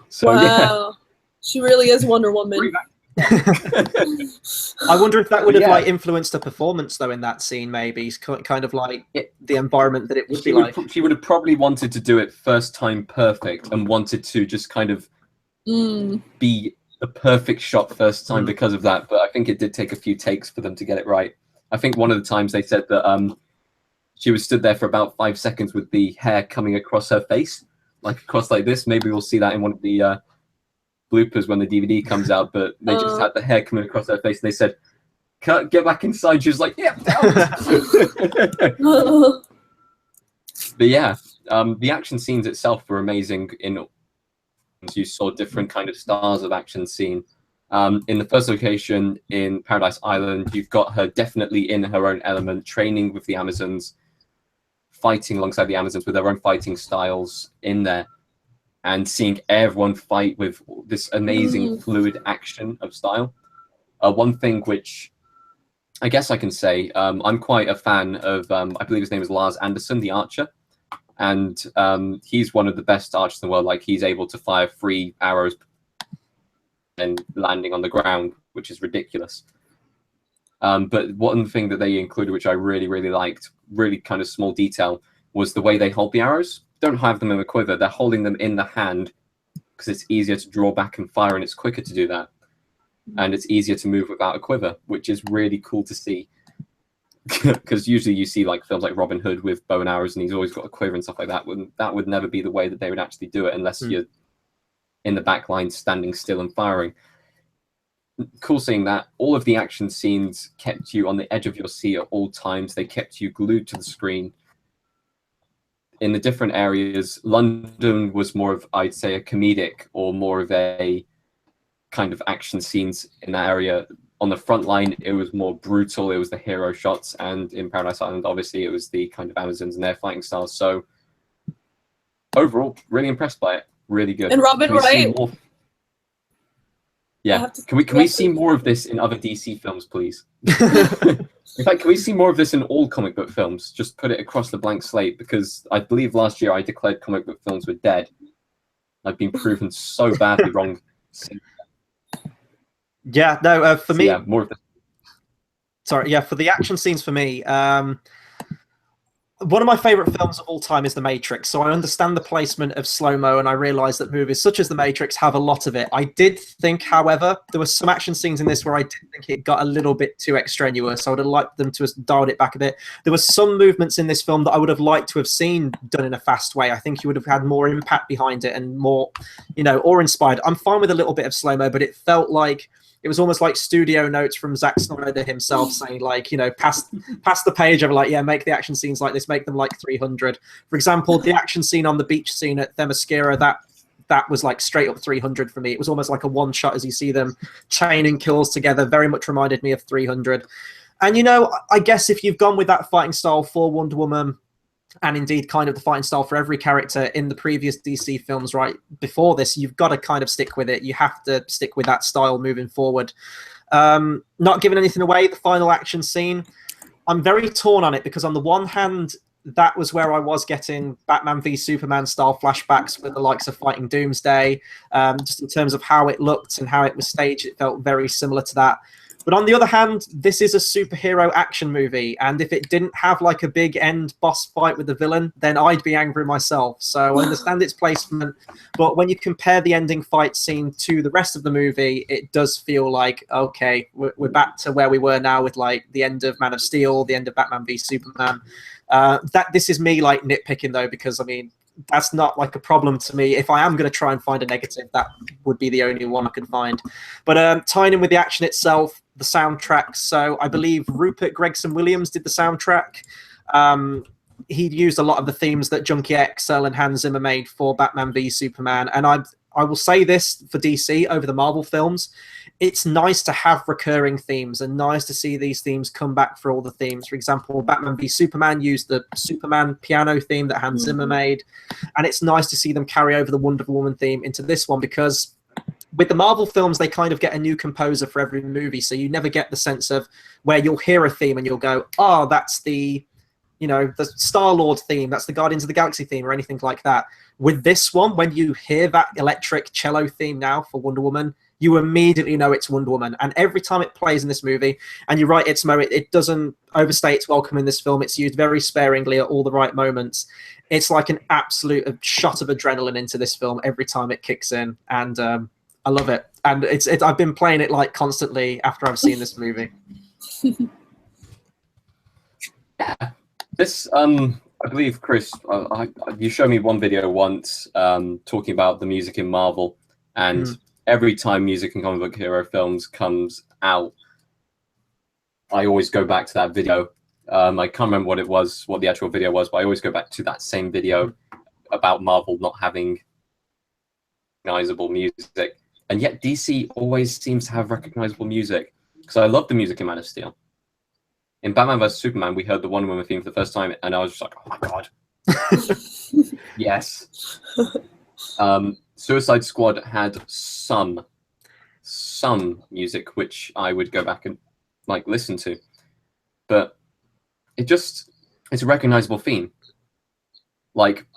So wow. She really is Wonder Woman. I wonder if that would have like influenced her performance though in that scene. Maybe kind of like the environment that it would be like. She would have probably wanted to do it first time perfect and wanted to just kind of be the perfect shot first time because of that. But I think it did take a few takes for them to get it right. I think one of the times they said that she was stood there for about 5 seconds with the hair coming across her face, like across like this. Maybe we'll see that in one of the bloopers when the DVD comes out, but they just had the hair coming across her face and they said, "Cut, get back inside." She was like, "Yeah, down." But yeah, the action scenes itself were amazing. You saw different kind of styles of action scene. In the first location in Paradise Island, you've got her definitely in her own element, training with the Amazons, fighting alongside the Amazons with their own fighting styles in there. And seeing everyone fight with this amazing fluid action of style. One thing which I guess I can say, I'm quite a fan of, I believe his name is Lars Anderson, the archer. And he's one of the best archers in the world. Like he's able to fire 3 arrows and landing on the ground, which is ridiculous. But one thing that they included, which I really, really liked, really kind of small detail, was the way they hold the arrows. Don't have them in the quiver, they're holding them in the hand because it's easier to draw back and fire, and it's quicker to do that. And it's easier to move without a quiver, which is really cool to see. Because usually you see like films like Robin Hood with bow and arrows and he's always got a quiver and stuff like that. That would never be the way that they would actually do it unless you're in the back line standing still and firing. Cool seeing that. All of the action scenes kept you on the edge of your seat at all times. They kept you glued to the screen. In the different areas, London was more of, I'd say, a comedic or more of a kind of action scenes in that area. On the front line, it was more brutal. It was the hero shots. And in Paradise Island, obviously, it was the kind of Amazons and their fighting styles. So overall, really impressed by it. Really good. And Robin Wright. Yeah. Can we see more of this in other DC films, please? In fact, can we see more of this in all comic book films? Just put it across the blank slate, because I believe last year I declared comic book films were dead. I've been proven so badly wrong. Yeah, no, for me... Yeah, more of this. Sorry, yeah, for the action scenes for me, one of my favorite films of all time is The Matrix, so I understand the placement of slow-mo, and I realize that movies such as The Matrix have a lot of it. I did think, however, there were some action scenes in this where I did think it got a little bit too extraneous. I would have liked them to have dialed it back a bit. There were some movements in this film that I would have liked to have seen done in a fast way. I think you would have had more impact behind it and more, awe-inspired. I'm fine with a little bit of slow-mo, but it felt like it was almost like studio notes from Zack Snyder himself saying, like, pass the page over, like, yeah, make the action scenes like this, make them like 300. For example, the action scene on the beach scene at Themyscira, that was like straight up 300 for me. It was almost like a one shot as you see them chaining kills together. Very much reminded me of 300. And, I guess if you've gone with that fighting style for Wonder Woman, and indeed kind of the fighting style for every character in the previous DC films right before this, you've got to kind of stick with it. You have to stick with that style moving forward. Not giving anything away, the final action scene, I'm very torn on it, because on the one hand, that was where I was getting Batman v Superman style flashbacks with the likes of fighting Doomsday. Just in terms of how it looked and how it was staged, it felt very similar to that. But on the other hand, this is a superhero action movie, and if it didn't have like a big end boss fight with the villain, then I'd be angry myself. So I understand its placement, but when you compare the ending fight scene to the rest of the movie, it does feel like, okay, we're back to where we were now with like the end of Man of Steel, the end of Batman v Superman. This is me like nitpicking though, because I mean, that's not like a problem to me. If I am going to try and find a negative, that would be the only one I could find. But tying in with the action itself, the soundtrack. So I believe Rupert Gregson-Williams did the soundtrack. He used a lot of the themes that Junkie XL and Hans Zimmer made for Batman v Superman. And I will say this for DC over the Marvel films, it's nice to have recurring themes and nice to see these themes come back for all the themes. For example, Batman v Superman used the Superman piano theme that Hans Zimmer made. And it's nice to see them carry over the Wonder Woman theme into this one, because with the Marvel films, they kind of get a new composer for every movie. So you never get the sense of where you'll hear a theme and you'll go, oh, that's the Star-Lord theme, that's the Guardians of the Galaxy theme, or anything like that. With this one, when you hear that electric cello theme now for Wonder Woman, you immediately know it's Wonder Woman. And every time it plays in this movie, and you're right, Itzmoe, it doesn't overstay its welcome in this film. It's used very sparingly at all the right moments. It's like an absolute shot of adrenaline into this film every time it kicks in. And I love it. And I've been playing it like constantly after I've seen this movie. Yeah. This, I believe, Chris, you showed me one video once talking about the music in Marvel, and every time music in comic book hero films comes out, I always go back to that video. I can't remember what the actual video was, but I always go back to that same video about Marvel not having recognizable music. And yet DC always seems to have recognizable music, because I love the music in Man of Steel. In Batman vs Superman, we heard the Wonder Woman theme for the first time, and I was just like, oh my god. Yes. Suicide Squad had some music which I would go back and like listen to, but it's a recognizable theme. Like,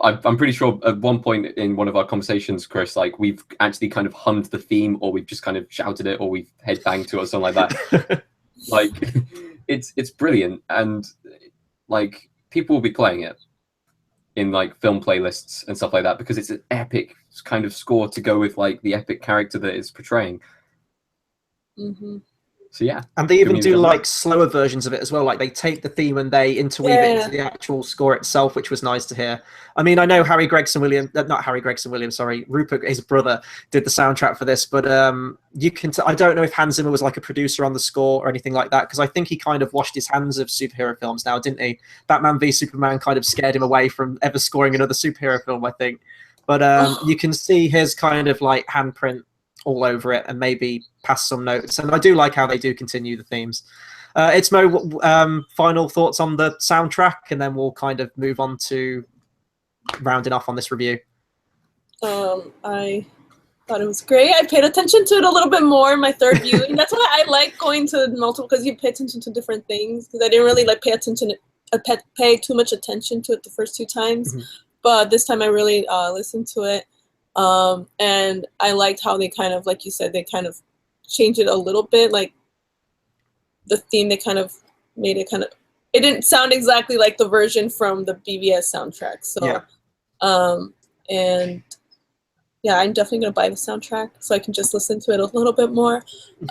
I'm pretty sure at one point in one of our conversations, Chris, like we've actually kind of hummed the theme, or we've just kind of shouted it, or we've headbanged to it or something like that. Like, it's brilliant, and like people will be playing it in like film playlists and stuff like that, because it's an epic kind of score to go with like the epic character that it's portraying. So yeah, and they even do like slower versions of it as well. Like they take the theme and they interweave it into the actual score itself, which was nice to hear. I mean, I know Rupert, his brother, did the soundtrack for this, but you can. I don't know if Hans Zimmer was like a producer on the score or anything like that, because I think he kind of washed his hands of superhero films now, didn't he? Batman v Superman kind of scared him away from ever scoring another superhero film, I think. But you can see his kind of like handprint all over it, and maybe pass some notes. And I do like how they do continue the themes. Itzmoe, final thoughts on the soundtrack, and then we'll kind of move on to rounding off on this review. I thought it was great. I paid attention to it a little bit more in my third viewing. That's why I like going to multiple, because you pay attention to different things. Because I didn't really like pay too much attention to it the first two times, but this time I really listened to it. And I liked how they kind of, like you said, they kind of changed it a little bit. Like the theme, they kind of made it kind of it didn't sound exactly like the version from the BVS soundtrack. So, Yeah. And yeah, I'm definitely gonna buy the soundtrack so I can just listen to it a little bit more.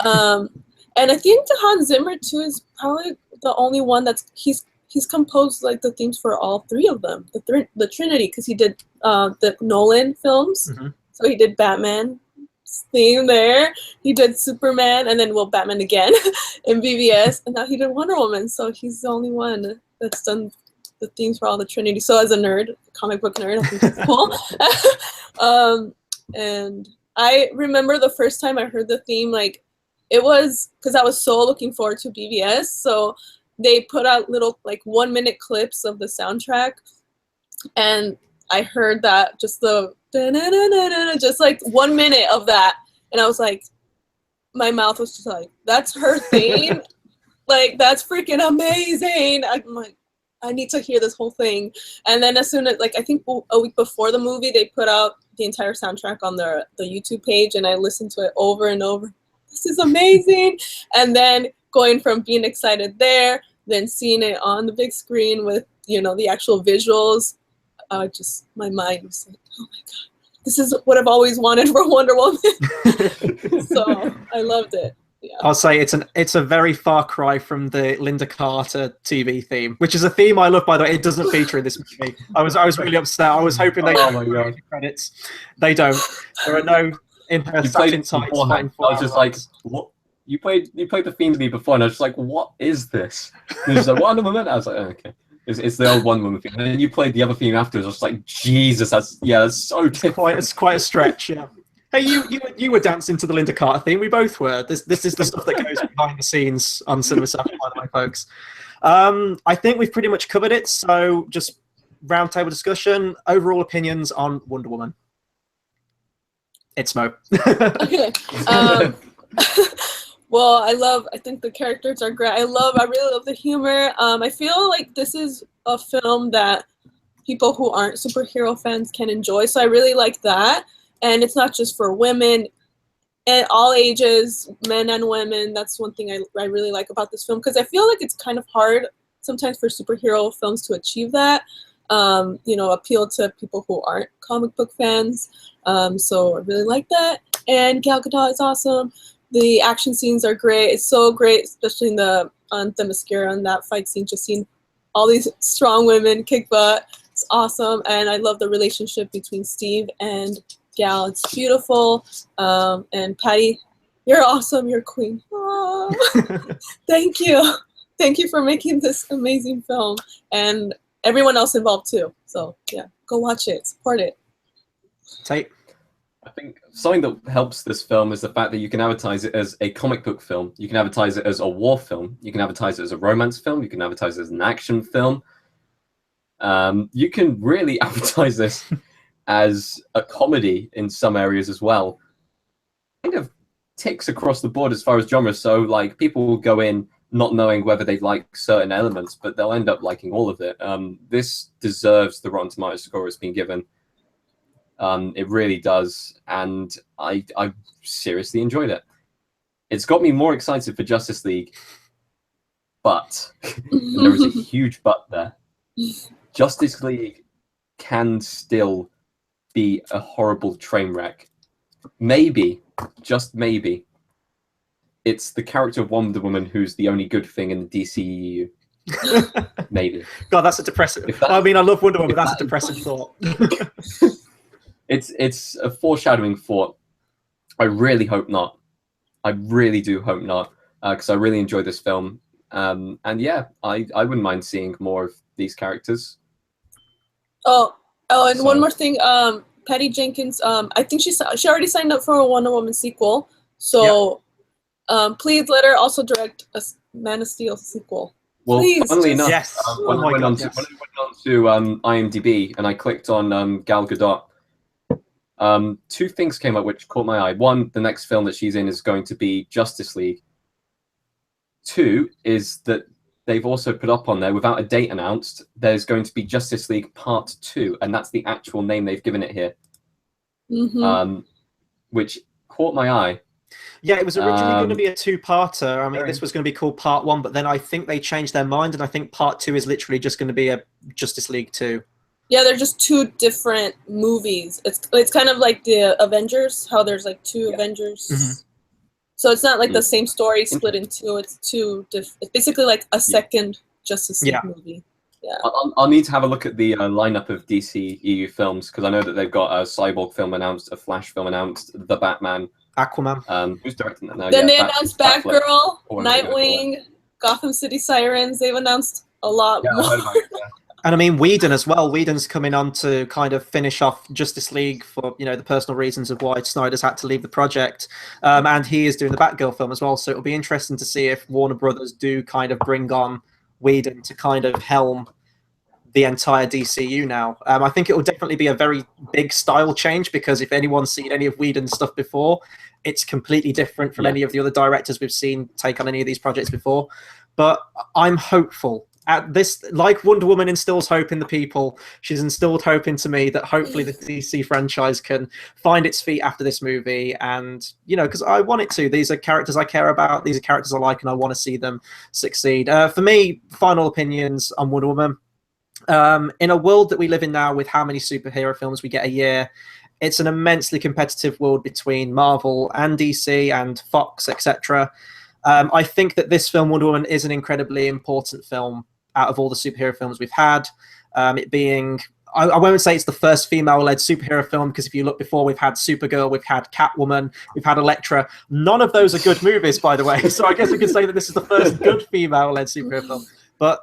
And I think the Hans Zimmer too is probably the only one he's composed like the themes for all three of them, the Trinity, because he did the Nolan films. Mm-hmm. So he did Batman theme there, he did Superman, and then Batman again in BVS, and now he did Wonder Woman. So he's the only one that's done the themes for all the Trinity. So as a nerd, comic book nerd, I think it's cool. And I remember the first time I heard the theme, like it was because I was so looking forward to BVS. So they put out little like 1-minute clips of the soundtrack, and I heard that just just like 1 minute of that, and I was like, my mouth was just like, that's her theme. Like that's freaking amazing. I'm like, I need to hear this whole thing. And then as soon as, like, I think a week before the movie, they put out the entire soundtrack on the YouTube page, and I listened to it over and over. This is amazing. And then going from being excited there, then seeing it on the big screen with, the actual visuals, just my mind was like, oh my God, this is what I've always wanted for Wonder Woman. So I loved it. Yeah. I'll say it's a very far cry from the Linda Carter TV theme, which is a theme I love, by the way. It doesn't feature in this movie. I was really upset. I was hoping they credits. They don't. There are no in her satin tights. I was just like, what? You played the theme to me before, and I was just like, what is this? And she's like, Wonder Woman. I was like, oh, okay. It's the old Wonder Woman theme. And then you played the other theme afterwards. I was like, Jesus, that's so different. It's quite a stretch, yeah. Hey, you were dancing to the Linda Carter theme. We both were. This is the stuff that goes behind the scenes on Cinema Savage, by the way, folks. I think we've pretty much covered it. So just roundtable discussion. Overall opinions on Wonder Woman. Itzmoe. Okay. Well, I think the characters are great. I really love the humor. I feel like this is a film that people who aren't superhero fans can enjoy. So I really like that. And it's not just for women, and all ages, men and women. That's one thing I really like about this film, because I feel like it's kind of hard sometimes for superhero films to achieve that, appeal to people who aren't comic book fans. So I really like that. And Gal Gadot is awesome. The action scenes are great. It's so great, especially on the mascara and that fight scene, just seeing all these strong women kick butt. It's awesome. And I love the relationship between Steve and Gal. It's beautiful. And Patty, you're awesome. You're queen. Thank you. Thank you for making this amazing film, and everyone else involved too. So yeah, go watch it. Support it. Tayte. I think something that helps this film is the fact that you can advertise it as a comic book film. You can advertise it as a war film. You can advertise it as a romance film. You can advertise it as an action film. You can really advertise this as a comedy in some areas as well. Kind of ticks across the board as far as genre. So like people will go in not knowing whether they like certain elements, but they'll end up liking all of it. This deserves the Rotten Tomatoes score it's been given. It really does, and I seriously enjoyed it. It's got me more excited for Justice League, but there is a huge but there. Justice League can still be a horrible train wreck. Maybe, just maybe, it's the character of Wonder Woman who's the only good thing in the DCEU. Maybe. God, that's a depressing. I mean, I love Wonder Woman, but that's a depressing thought. It's a foreshadowing thought. I really hope not. I really do hope not, because I really enjoyed this film. And yeah, I wouldn't mind seeing more of these characters. Oh, and one more thing. Patty Jenkins. I think she already signed up for a Wonder Woman sequel. So, please let her also direct a Man of Steel sequel. Well, please, funnily enough, yes. When I went on to IMDb and I clicked on Gal Gadot, two things came up which caught my eye. One, the next film that she's in is going to be Justice League. Two is that they've also put up on there, without a date announced, there's going to be Justice League Part 2, and that's the actual name they've given it here. Which caught my eye. Yeah, it was originally going to be a two-parter. I mean, Very this was going to be called Part 1, but then I think they changed their mind, and I think Part 2 is literally just going to be a Justice League 2. Yeah, they're just two different movies. It's kind of like the Avengers, how there's like two Avengers. Mhm. So it's not like the same story split in two. It's two different. It's basically like a second Justice League movie. Yeah. I'll need to have a look at the lineup of DC EU films, because I know that they've got a Cyborg film announced, a Flash film announced, The Batman. Aquaman. Who's directing that now? Then they Yeah, announced Batfleck, Batgirl, or whatever they're gonna call it. Nightwing, Gotham City Sirens. They've announced a lot Yeah, I more. heard about it, yeah. And I mean, Whedon as well. Whedon's coming on to kind of finish off Justice League for, you know, the personal reasons of why Snyder's had to leave the project. And he is doing the Batgirl film as well. So it'll be interesting to see if Warner Brothers do kind of bring on Whedon to kind of helm the entire DCU now. I think it will definitely be a very big style change, because if anyone's seen any of Whedon's stuff before, it's completely different from any of the other directors we've seen take on any of these projects before. But I'm hopeful. At this, like Wonder Woman instills hope in the people, she's instilled hope into me that hopefully the DC franchise can find its feet after this movie. And, you know, because I want it to. These are characters I care about. These are characters I like, and I want to see them succeed. For me, final opinions on Wonder Woman. In a world that we live in now with how many superhero films we get a year, it's an immensely competitive world between Marvel and DC and Fox, etc. I think that this film, Wonder Woman, is an incredibly important film out of all the superhero films we've had. It being, I won't say it's the first female-led superhero film, because if you look before, we've had Supergirl, we've had Catwoman, we've had Elektra. None of those are good movies, by the way. So I guess we could say that this is the first good female-led superhero film. But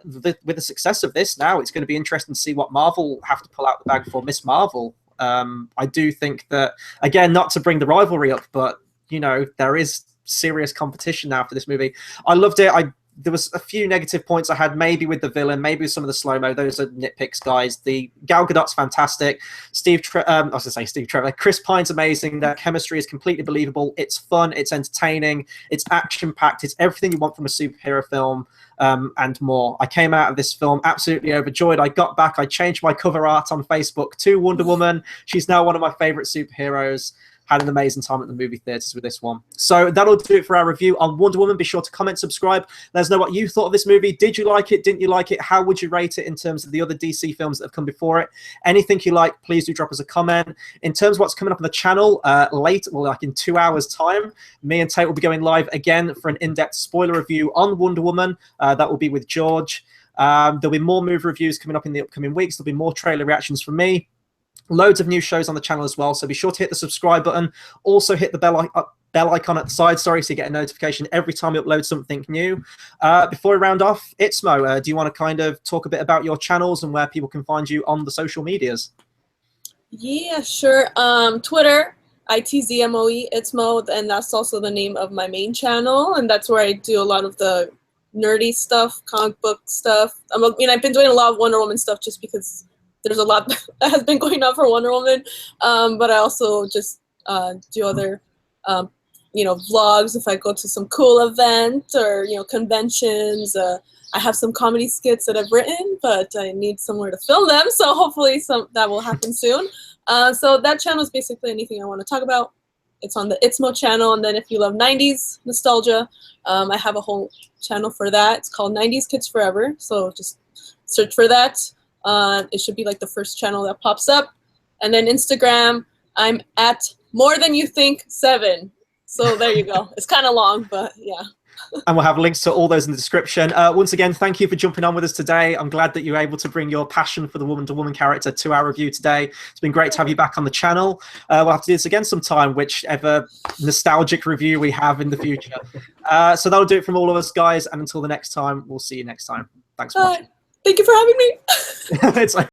with the success of this now, it's going to be interesting to see what Marvel have to pull out the bag for Miss Marvel. I do think that, again, not to bring the rivalry up, but, you know, there is serious competition now for this movie. I loved it. There was a few negative points I had, maybe with the villain, maybe with some of the slow-mo. Those are nitpicks, guys. The Gal Gadot's fantastic. I was going to say Steve Trevor. Chris Pine's amazing. Their chemistry is completely believable. It's fun. It's entertaining. It's action-packed. It's everything you want from a superhero film, and more. I came out of this film absolutely overjoyed. I got back. I changed my cover art on Facebook to Wonder Woman. She's now one of my favorite superheroes. Had an amazing time at the movie theaters with this one. So that'll do it for our review on Wonder Woman. Be sure to comment, subscribe. Let us know what you thought of this movie. Did you like it? Didn't you like it? How would you rate it in terms of the other DC films that have come before it? Anything you like, please do drop us a comment. In terms of what's coming up on the channel, like in 2 hours' time, me and Tate will be going live again for an in-depth spoiler review on Wonder Woman. That will be with George. There'll be more movie reviews coming up in the upcoming weeks. There'll be more trailer reactions from me. Loads of new shows on the channel as well, so be sure to hit the subscribe button. Also hit the bell icon at the side, so you get a notification every time we upload something new. Before we round off, Itzmoe, do you want to kind of talk a bit about your channels and where people can find you on the social medias? Yeah, sure. Twitter, Itzmoe, Itzmoe, and that's also the name of my main channel, and that's where I do a lot of the nerdy stuff, comic book stuff. I've been doing a lot of Wonder Woman stuff just because there's a lot that has been going on for Wonder Woman, but I also just do other, vlogs if I go to some cool event or, conventions. I have some comedy skits that I've written, but I need somewhere to film them, so hopefully that will happen soon. So that channel is basically anything I want to talk about. It's on the Itzmoe channel, and then if you love 90s nostalgia, I have a whole channel for that. It's called 90s Kids Forever, so just search for that. It should be like the first channel that pops up. And then Instagram, I'm at More Than You Think 7. So there you go. It's kind of long, but yeah. And we'll have links to all those in the description. Once again, thank you for jumping on with us today. I'm glad that you were able to bring your passion for the Woman-to-Woman character to our review today. It's been great to have you back on the channel. We'll have to do this again sometime, whichever nostalgic review we have in the future. So that'll do it from all of us, guys. And until the next time, we'll see you next time. Thanks for watching. Thank you for having me. It's like